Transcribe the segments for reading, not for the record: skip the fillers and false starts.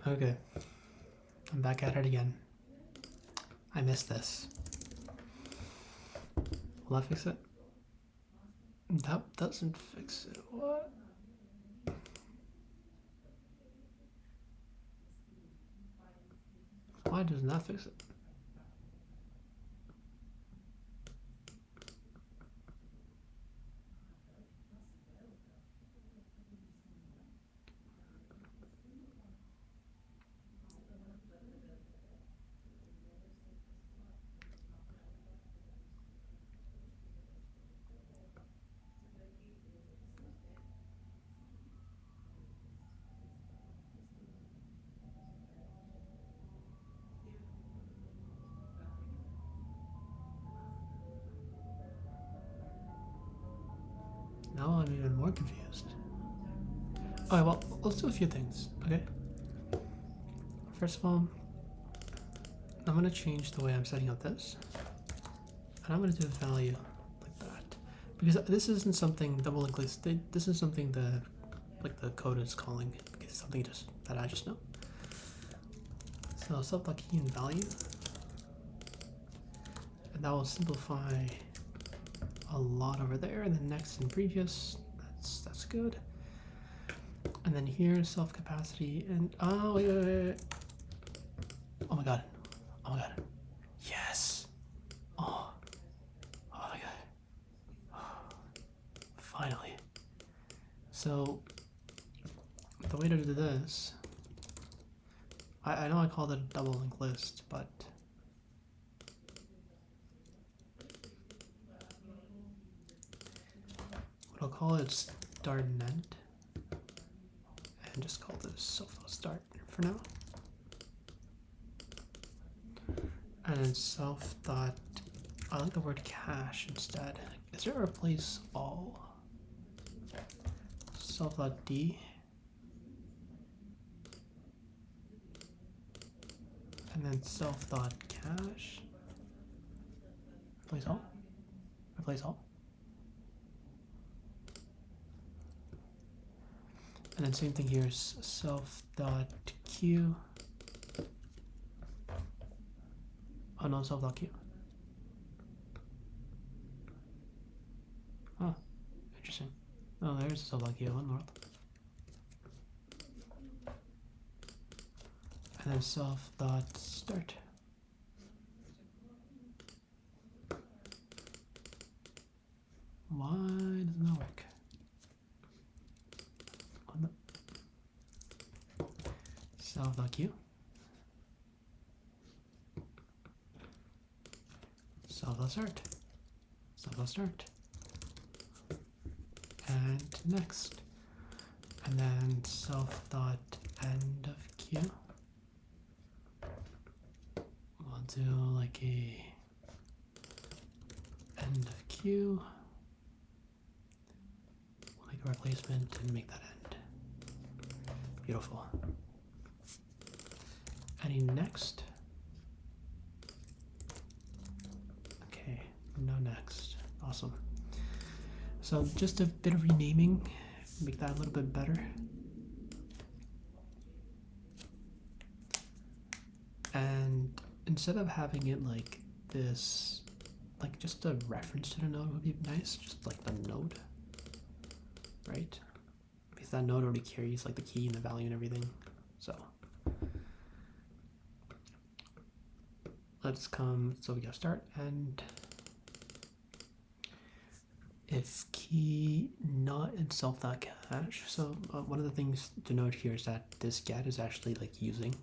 Okay, I'm back at it again. I missed this. Will that fix it? That doesn't fix it. What? Why doesn't that fix it? Now I'm even more confused. Alright, well, let's do a few things, okay? First of all, I'm gonna change the way I'm setting up this. And I'm gonna do a value like that. Because this isn't something double link list. This is something the code is calling. It's something just that I just know. So self.key and value. And that will simplify a lot over there. And then next and previous, that's good. And then here self capacity and oh wait. Oh my god. Oh my god. Yes. Oh. Oh my god. Finally. So the way to do this, I know I called it a double linked list, but what I'll call it start and end, and just call this self.start for now. And then self dot, I like the word cache instead. Is there a replace all? Self.d. And then self.cache. Replace all? Replace all? And then same thing here is self.q. Oh no, self.q. Oh, interesting. Oh, there's self.q in north. And then self.start. Why doesn't that work? Oh, no. Self.q. Self.start. Self.start. And next. And then self.end of q. We'll do like a end of q. We'll make a replacement and make that end. Beautiful. Any next? Okay, no next. Awesome. So just a bit of renaming, make that a little bit better. And instead of having it like this, like just a reference to the node would be nice, just like the node, right? Because that node already carries like the key and the value and everything. So let's come, so we got start and if key not in self.cache. So one of the things to note here is that this get is actually like using.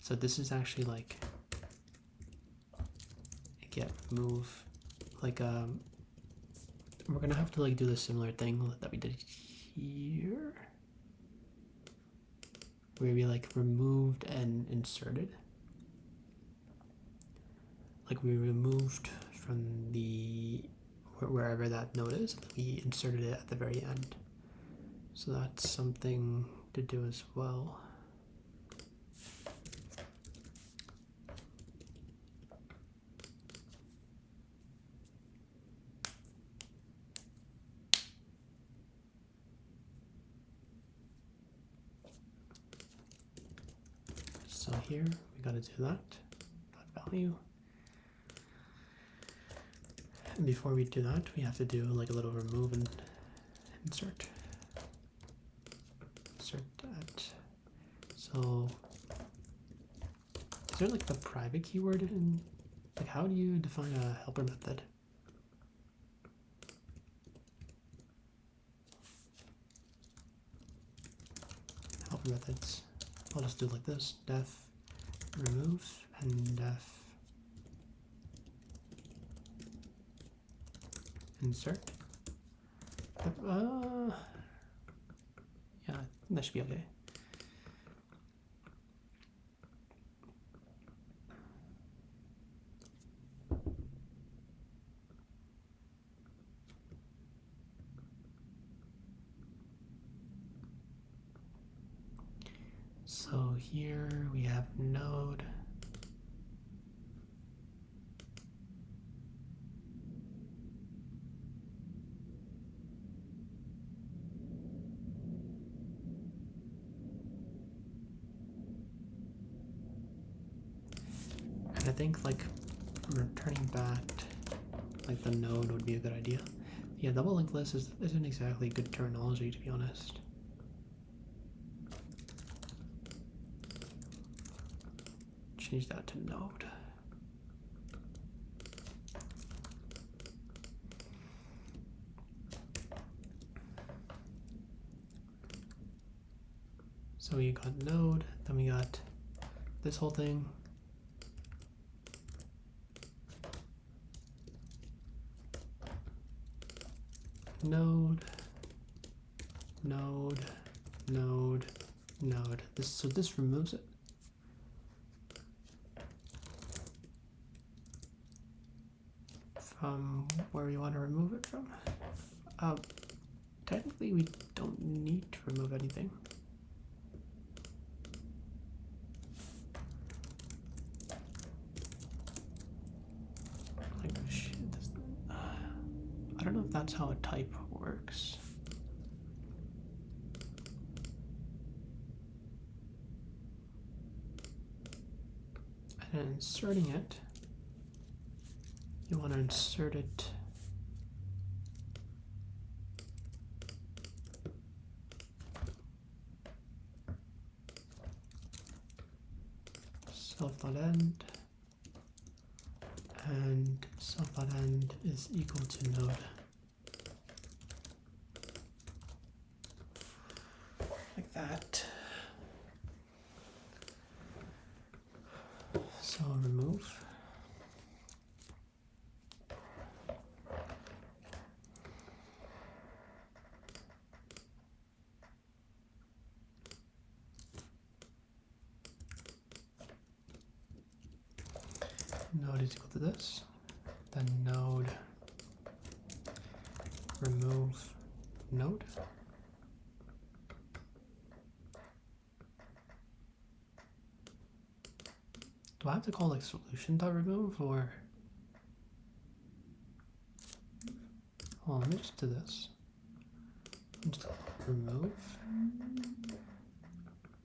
So this is actually like get move, like we're gonna have to like do the similar thing that we did here, where we like removed and inserted. Like we removed from the wherever that node is, we inserted it at the very end. So that's something to do as well. So here we got to do that value. And before we do that, we have to do like a little remove and insert. Insert that. So is there like a private keyword in, like how do you define a helper method? Helper methods. I'll just do it like this, def remove and def insert. Yeah, that should be okay. So here we have node. And I think like returning back like the node would be a good idea. Yeah, double linked list isn't exactly good terminology, to be honest. Change that to node. So we got node, then we got this whole thing. Node, node, node, node. So this removes it. From where we want to remove it from. Technically we don't need to remove anything. Like shit, I don't know if that's how a type works. And inserting it, you want to insert it self.end, and self.end is equal to node. Like that. So remove. Node is equal to this, then node remove node. Do I have to call like solution.remove or? Oh, let me just do this. Just remove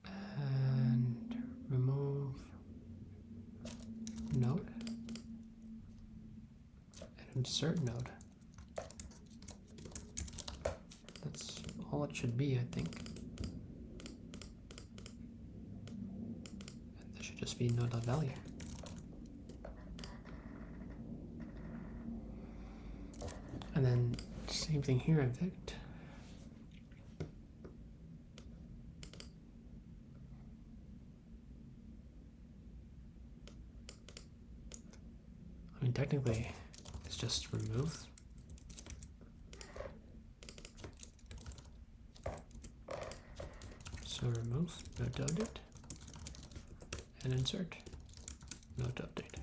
and remove node and insert node. That's all it should be, I think. And this should just be node.value. And then same thing here, evict. I mean, technically, it's just remove. So remove, node to update, and insert, node to update.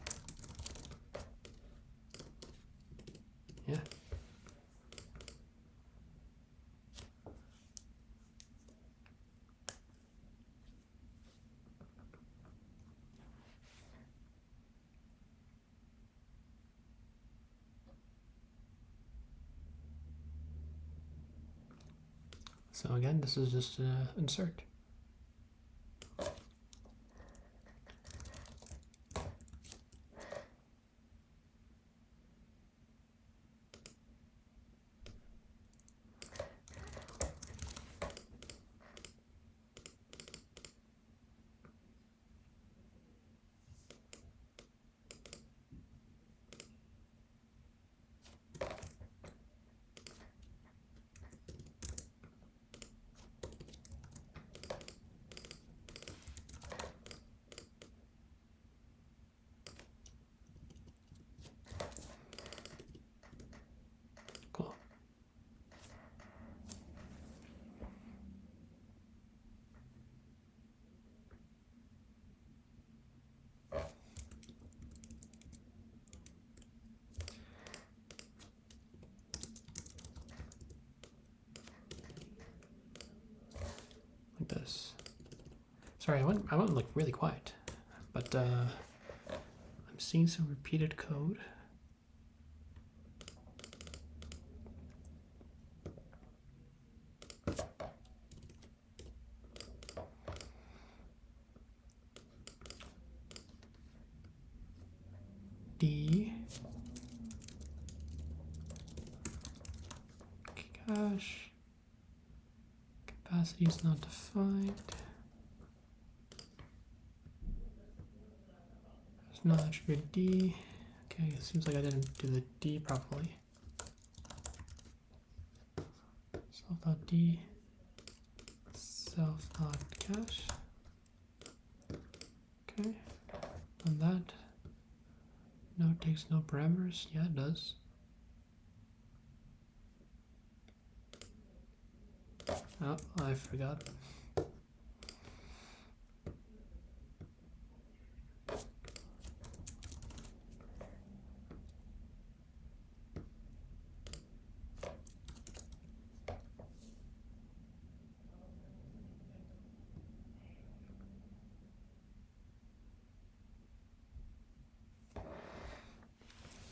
Yeah. So again, this is just insert. like this. Sorry, I went like really quiet, but I'm seeing some repeated code. D cache capacity is not defined. There's no attribute D. Okay, it seems like I didn't do the D properly. Self.d self.cache. Okay, on that. Node takes no parameters. Yeah, it does. Oh, I forgot.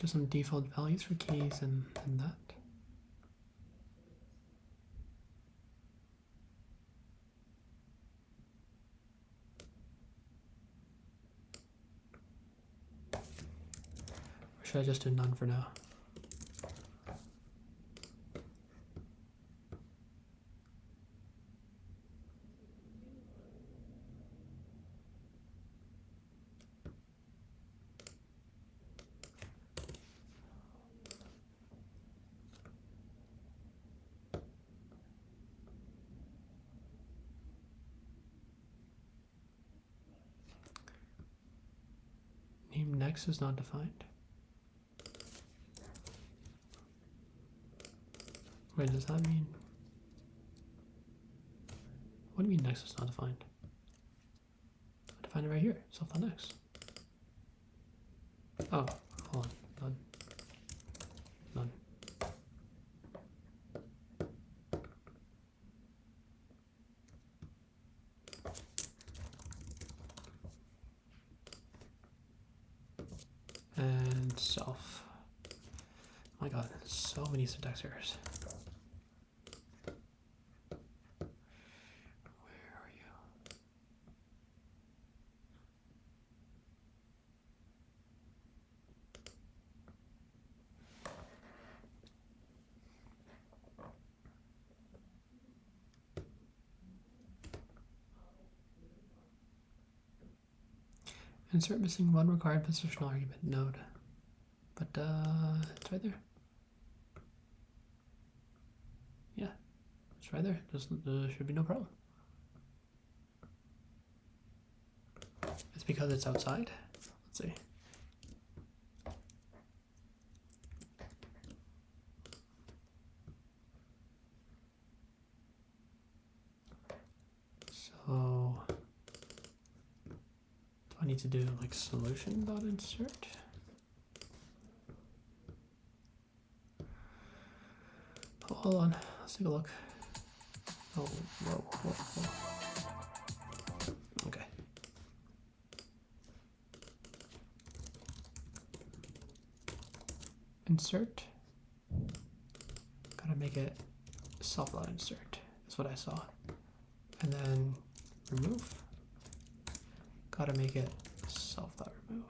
Just some default values for keys and that. Or should I just do none for now? Name next is not defined. Wait, does that mean? What do you mean next is not defined? I defined it right here, self.next. Oh, hold on, none. And self. Oh my god, so many syntax errors. Where are you? Insert missing one required positional argument node. But it's right there. Yeah, it's right there. There should be no problem. It's because it's outside. Let's see. So do I need to do like solution.insert? Oh, hold on, let's take a look. Oh, whoa. Okay. Insert. Gotta make it self.insert. That's what I saw. And then remove. Gotta make it self.remove.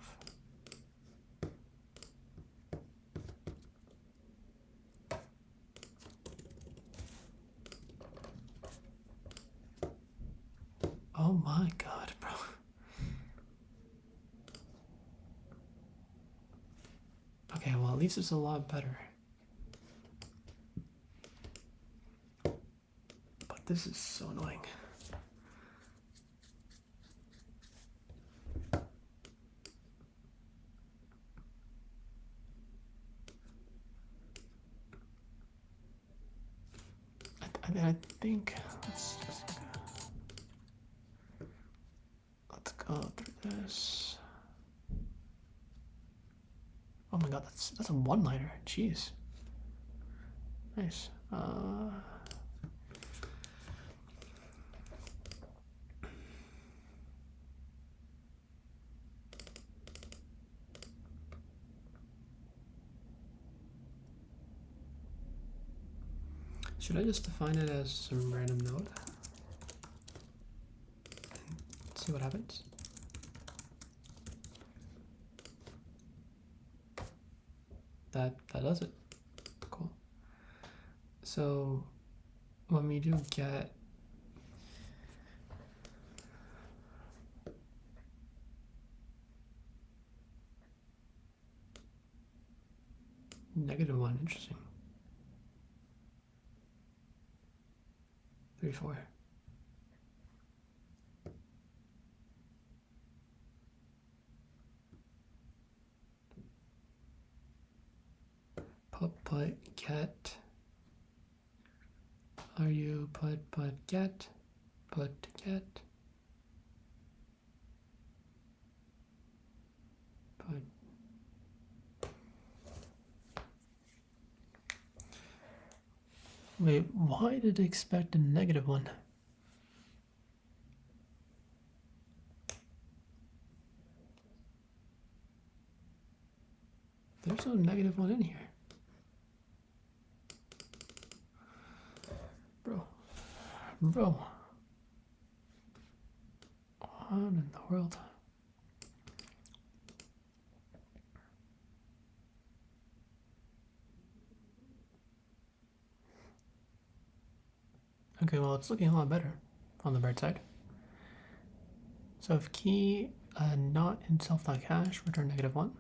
Oh my god, bro. Okay, well at least it's a lot better. But this is so annoying. I think let's go through this. Oh my god, that's a one-liner. Jeez. Nice. Should I just define it as some random node? See what happens. That does it. Cool. So when we do get -1, interesting. 3, 4. Put get LRU put get put get put. Wait, why did it expect a -1? There's no -1 in here. Bro. What in the world? Okay, well, it's looking a lot better on the bright side. So if key not in self.cache, return -1.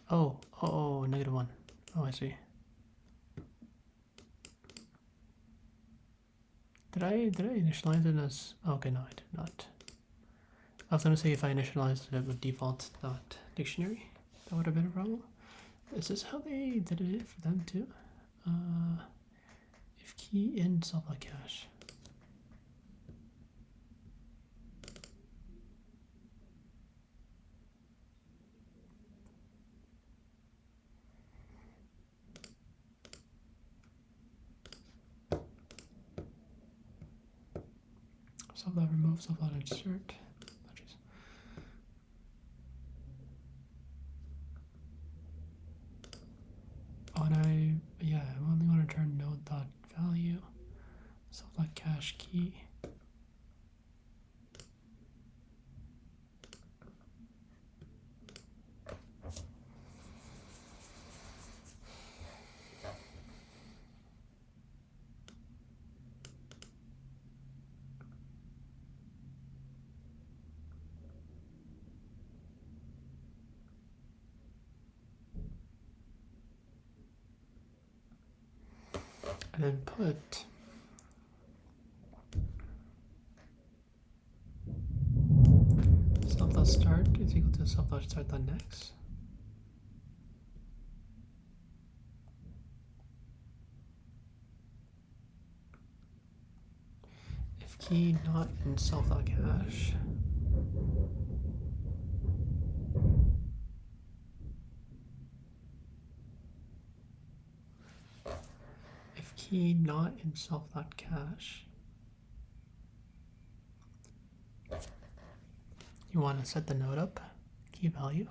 Oh, -1. Oh, I see. Did I initialize it as? Oh, okay, no, I did not. I was gonna say if I initialized it with default .dictionary, that would have been a problem. Is this how they did it for them too? If key in self.cache. Self.remove, self.insert. Oh, and I only want to return node.value, self.cache key. And then put self.start is equal to self.start.next. If key not in self.cache. If key not in self.cache. You want to set the node up, key value.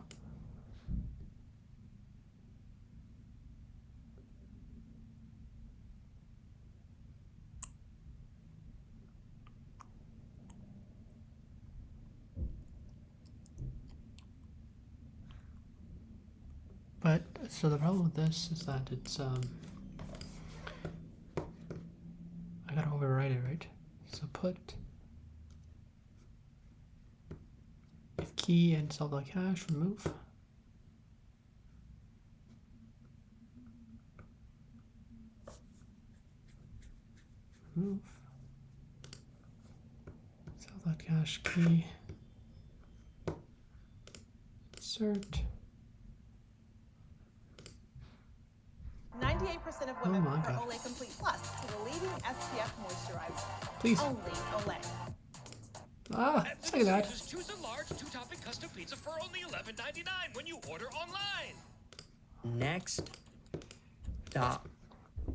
But so the problem with this is that it's I gotta overwrite it, right? So put if key and self.cache, remove. Remove self.cache key. Insert. 98% of women prefer Olay Complete Plus to the leading SPF moisturizer. Please. Only Olay. Say that. Choose a large two-topping custom pizza for only $11.99 when you order online. Next. Stop.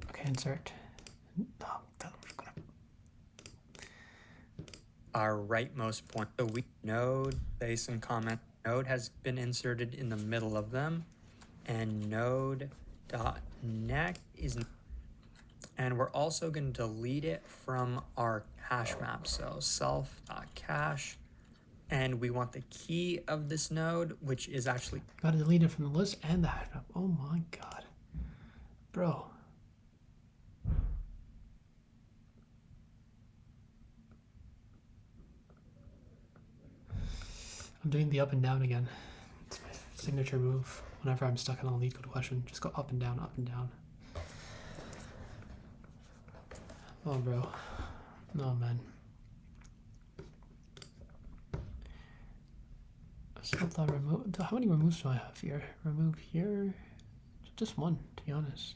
Okay, insert. Our rightmost point. So we node, say some comment. Node has been inserted in the middle of them, and node.next is And we're also going to delete it from our cache map. So self.cache. And we want the key of this node, which is actually... Gotta delete it from the list and the hash map. Oh my god. Bro. I'm doing the up and down again. It's my signature move. Whenever I'm stuck on a lead code question, just go up and down, up and down. Oh, bro. No, man. Self remove. How many removes do I have here? Remove here. Just one, to be honest.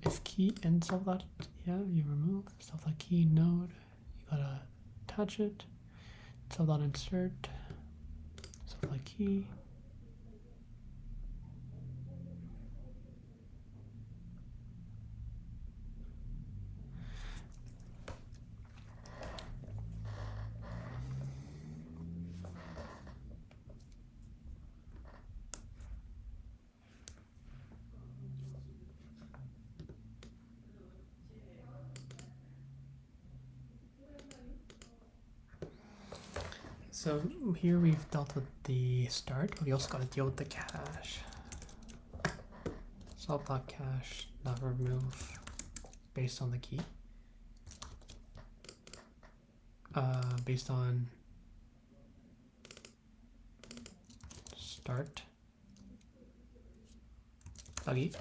If key and self dot, yeah, you remove self dot key node. You gotta attach it. Self dot insert. Self dot key. So here we've dealt with the start, but we also got to deal with the cache. Self.cache, not remove based on the key. Based on start buggy.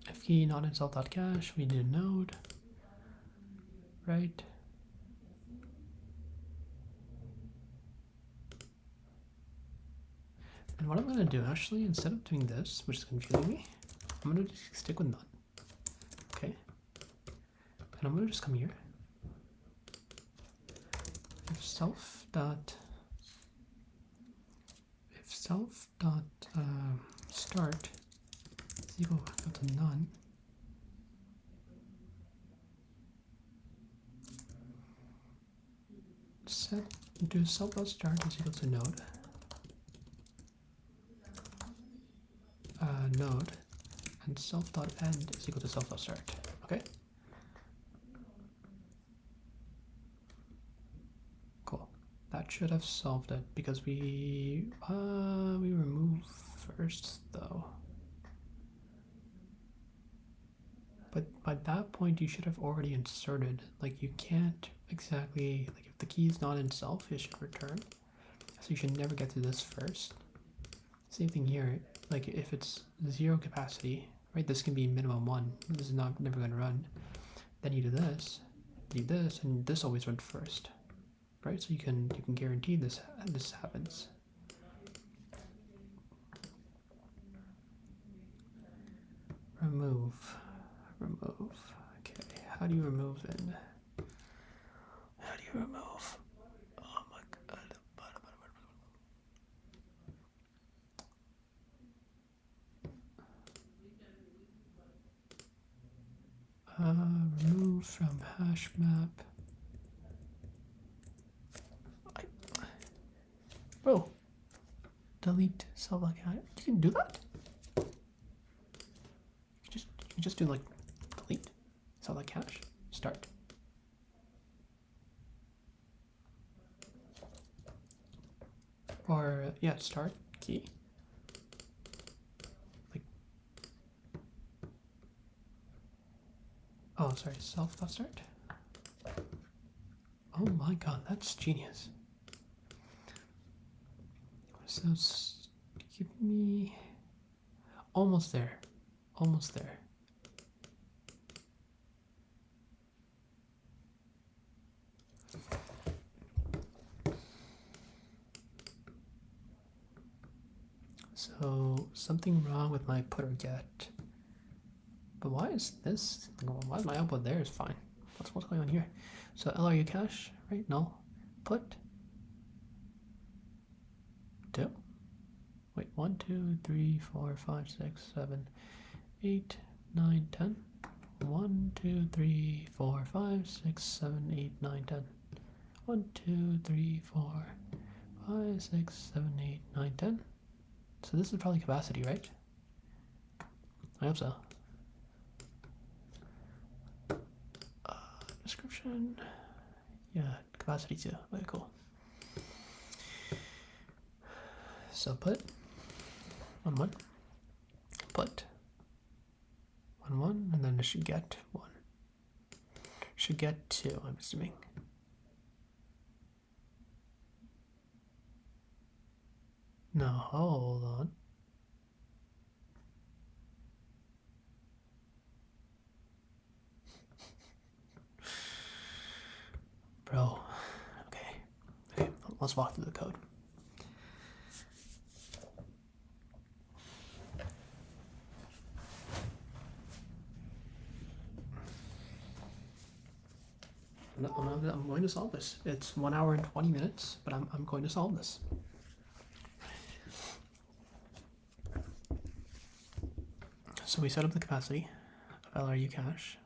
If key not in self.cache, we need a node, right? And what I'm going to do actually, instead of doing this, which is confusing me, I'm going to just stick with none. Okay. And I'm going to just come here. If self dot start is equal to none, set do self dot start is equal to node. Node and self dot end is equal to self dot start. Okay. Cool. That should have solved it because we remove first though. But by that point you should have already inserted. Like you can't exactly, like if the key is not in self, it should return. So you should never get to this first. Same thing here. Like if it's 0 capacity, right? This can be minimum 1. This is never going to run. Then you do this, and this always runs first, right? So you can guarantee this happens. Remove. Okay, how do you remove then? How do you remove? Oh my god. Remove from hash map. Bro, delete self like you can do that? You just do like delete self like cache start. Or yeah, start key. Like oh sorry, self.start. Oh my god, that's genius. So give me almost there. Almost there. So something wrong with my put or get. But why is this? Why is my output there is fine? What's going on here? So LRU cache, right? Null. Put. 2. Wait, 1, 2, 3, 4, 5, 6, 7, 8, 9, 10. 1, 2, 3, 4, 5, 6, 7, 8, 9, 10. 1, 2, 3, 4, 5, 6, 7, 8, 9, 10. So this is probably capacity, right? I hope so. Description. Yeah, capacity too. Okay, cool. So put 1, 1. Put 1, 1, and then it should get 1. Should get 2, I'm assuming. No, hold on. Bro. Okay. Okay, let's walk through the code. I'm going to solve this. It's 1 hour and 20 minutes, but I'm going to solve this. So we set up the capacity of LRU Cache.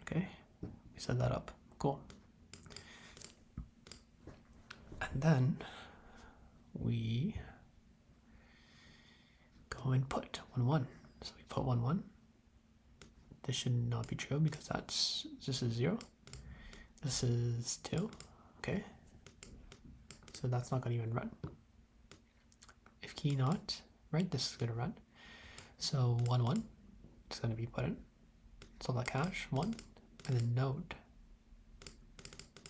Okay, we set that up. Cool. And then we go and put 1, 1. So we put 1, 1. This should not be true because this is 0. This is 2. Okay. So that's not going to even run. If key not, right, this is going to run. So 1, 1 is going to be put in. So that cache 1, and then node.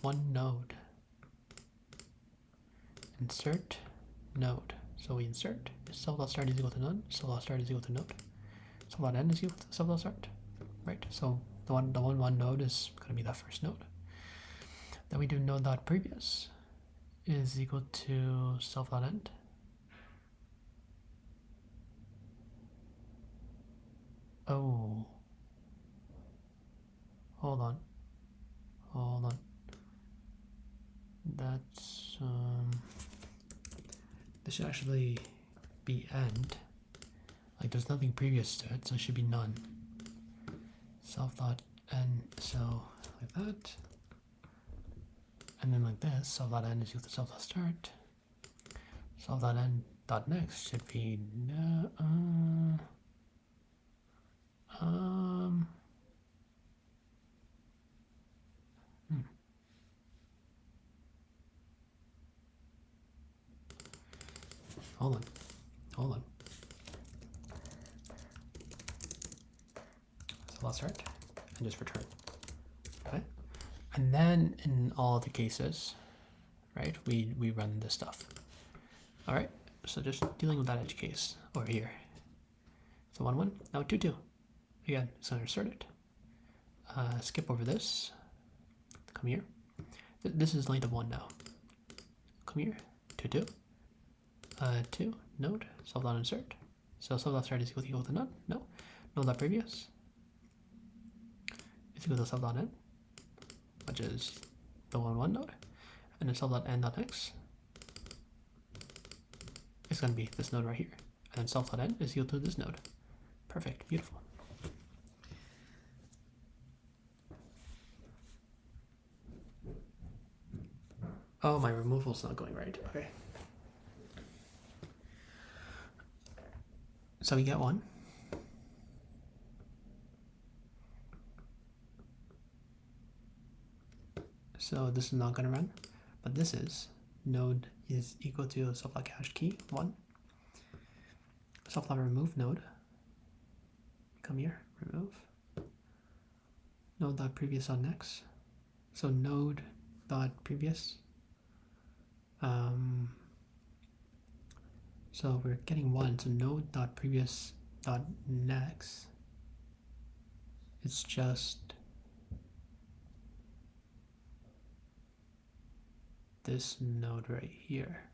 1 node. Insert node. So we insert self.start is equal to none. Self.start is equal to node. Self.end is equal to self.start. Right. So the one node is going to be that first node. Then we do node.previous is equal to self.end. Oh. Hold on. That's this should actually be end. Like there's nothing previous to it, so it should be none. Self.end, so like that. And then like this, self.end is equal to self.start. Self.end dot next should be hold on. So let's start and just return. Okay. And then in all the cases, right, we run this stuff. Alright, so just dealing with that edge case over here. So 1, 1, now 2, 2. Again, it's insert it. Skip over this. Come here. This is length of 1 now. Come here. 2, 2. 2, node, self.insert. So self.start is equal to none. No. Node.previous is equal to self.end, which is the 1, 1 node. And then self.end.next is going to be this node right here. And then self.end is equal to this node. Perfect. Beautiful. Oh, my removal's not going right. Okay. So we get 1. So this is not going to run, but this is node is equal to self.cache key 1. Self.remove node. Come here, remove. Node.previous on next. So node.previous. So we're getting 1. So node.previous.next. It's just this node right here.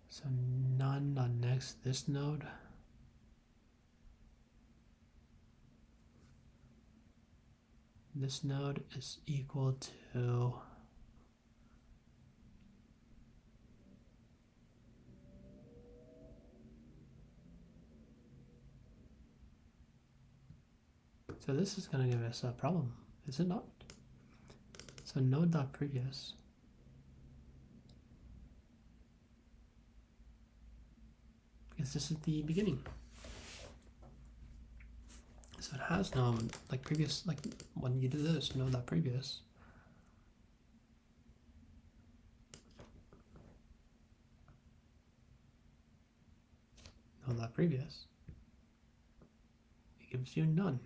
So none on next, this node. this node is equal to so this is going to give us a problem, is it not? So node.previous because this is the beginning. So it has no, like previous, like when you do this, node.previous. Node.previous. It gives you none.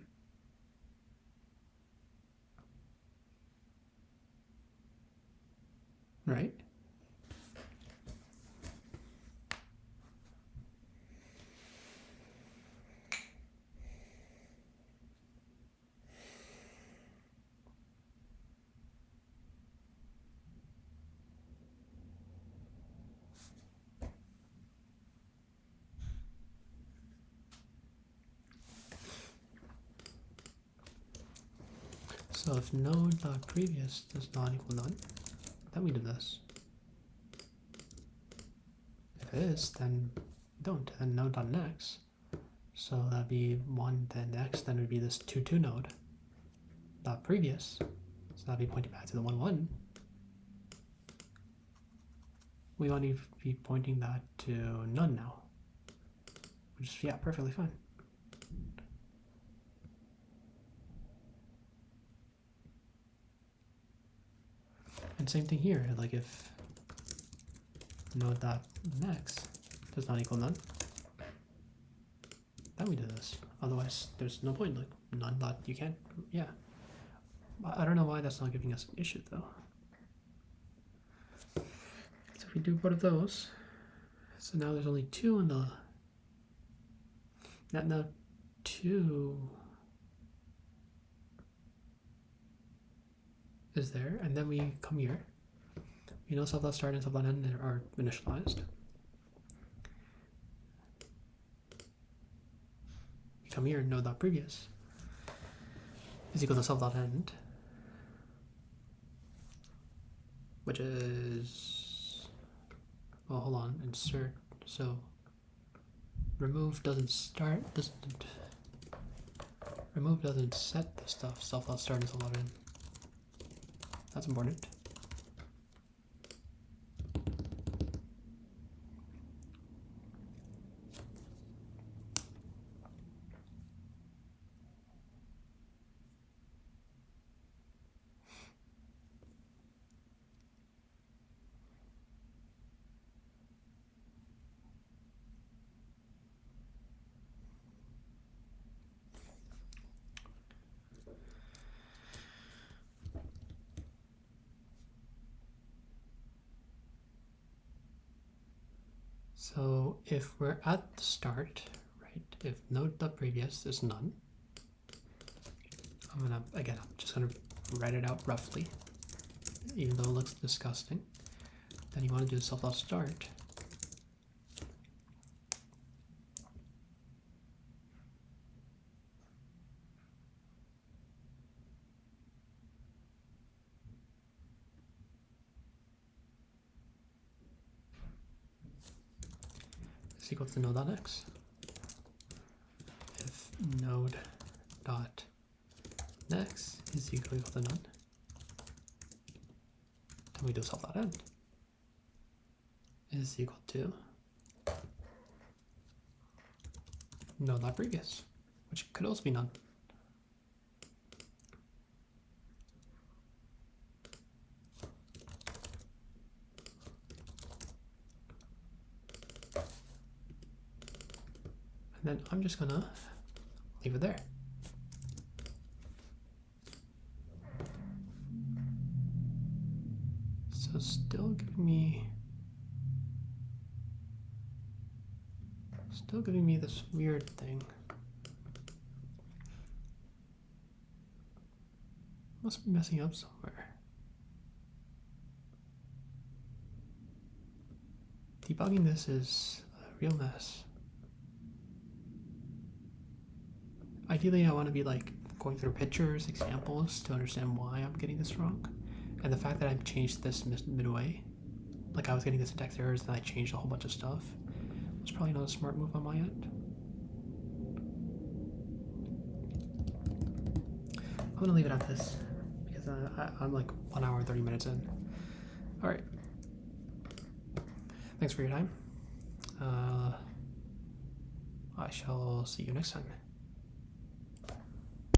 Right? So if node.previous does not equal none, then we do this. If it is, then don't, then node.next. So that'd be 1, then next, then it would be this 2 node. Dot previous. So that'd be pointing back to the 1, 1. We want to be pointing that to none now. Which is, yeah, perfectly fine. And same thing here, like if node.next does not equal none, then we do this. Otherwise, there's no point, like none dot, you can't, yeah. I don't know why that's not giving us an issue though. So if we do both of those, so now there's only 2 in the, now 2 is there, and then we come here. You know, self.start and self.end are initialized. We come here, node.previous is equal to self.end, which is, well, hold on, insert. So remove doesn't start, remove doesn't set the stuff, self.start and self.end. That's important. So if we're at the start, right, if node.previous is none, I'm just gonna write it out roughly, even though it looks disgusting. Then you want to do self.start. Is equal to node.next. If node.next is equal to none, then we do self.end is equal to node.previous, which could also be none. And then I'm just gonna leave it there. So still giving me this weird thing. Must be messing up somewhere. Debugging this is a real mess. Ideally, I want to be like going through pictures, examples to understand why I'm getting this wrong. And the fact that I've changed this midway, like I was getting the syntax errors and I changed a whole bunch of stuff, was probably not a smart move on my end. I'm gonna leave it at this because I'm like 1 hour and 30 minutes in. All right. Thanks for your time. I shall see you next time.